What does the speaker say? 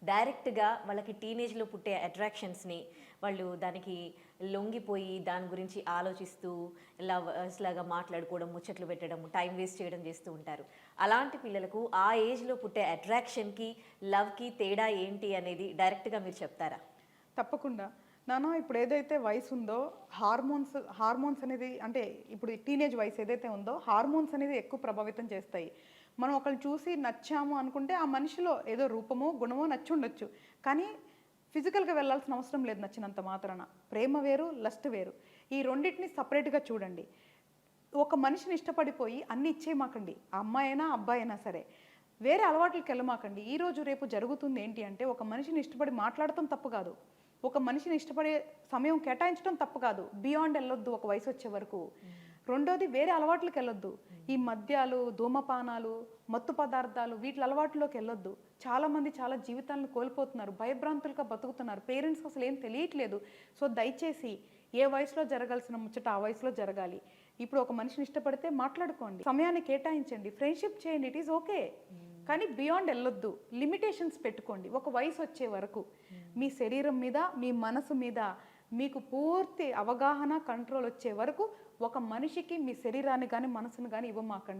డైరెక్ట్గా వాళ్ళకి టీనేజ్లో పుట్టే అట్రాక్షన్స్ని వాళ్ళు దానికి లొంగిపోయి దాని గురించి ఆలోచిస్తూ లాగా మాట్లాడుకోవడం, ముచ్చట్లు పెట్టడం, టైం వేస్ట్ చేయడం చేస్తూ ఉంటారు. అలాంటి పిల్లలకు ఆ ఏజ్లో పుట్టే అట్రాక్షన్కి లవ్కి తేడా ఏంటి అనేది డైరెక్ట్గా మీరు చెప్తారా? తప్పకుండా. ఇప్పుడు ఏదైతే వయసు ఉందో హార్మోన్స్ అనేది అంటే ఇప్పుడు టీనేజ్ వయసు ఏదైతే ఉందో హార్మోన్స్ అనేది ఎక్కువ ప్రభావితం చేస్తాయి. మనం ఒకళ్ళని చూసి నచ్చాము అనుకుంటే ఆ మనిషిలో ఏదో రూపమో, గుణమో నచ్చుండొచ్చు. కానీ ఫిజికల్‌గా వెళ్ళాల్సిన అవసరం లేదు నచ్చినంత మాత్రాన. ప్రేమ వేరు, లస్ట్ వేరు. ఈ రెండిటిని సెపరేట్‌గా చూడండి. ఒక మనిషిని ఇష్టపడిపోయి అన్నీ ఇచ్చేయమాకండి. ఆ అమ్మాయైనా, అబ్బాయైనా సరే. వేరే అలవాట్లకి వెళ్ళమాకండి. ఈరోజు రేపు జరుగుతుంది ఏంటి అంటే ఒక మనిషిని ఇష్టపడి మాట్లాడటం తప్పు కాదు. ఒక మనిషిని ఇష్టపడే సమయం కేటాయించడం తప్పు కాదు. బియాండ్ ఎళ్ళొద్దు ఒక వయసొచ్చే వరకు. రెండోది వేరే అలవాట్లకి వెళ్ళొద్దు. ఈ మద్యాలు, ధూమపానాలు, మత్తు పదార్థాలు వీటిల అలవాట్లోకి వెళ్ళొద్దు. చాలామంది చాలా జీవితాలను కోల్పోతున్నారు. భయభ్రాంతులుగా బతుకుతున్నారు. పేరెంట్స్‌కి అసలు ఏం తెలియట్లేదు. సో దయచేసి ఏ వయసులో జరగాల్సిన ముచ్చట ఆ వయసులో జరగాలి. ఇప్పుడు ఒక మనిషిని ఇష్టపడితే మాట్లాడుకోండి. సమయాన్ని కేటాయించండి. ఫ్రెండ్‌షిప్ చేయండి. It is okay. కానీ బియాండ్ ఎళ్ళొద్దు. లిమిటేషన్స్ పెట్టుకోండి. ఒక వయసు వచ్చే వరకు. మీ శరీరం మీద, మీ మనసు మీద మీకు పూర్తి అవగాహన, కంట్రోల్ వచ్చే వరకు ఒక మనిషికి మీ శరీరాన్ని గానీ, మనసును గానీ ఇవ్వమాకండి.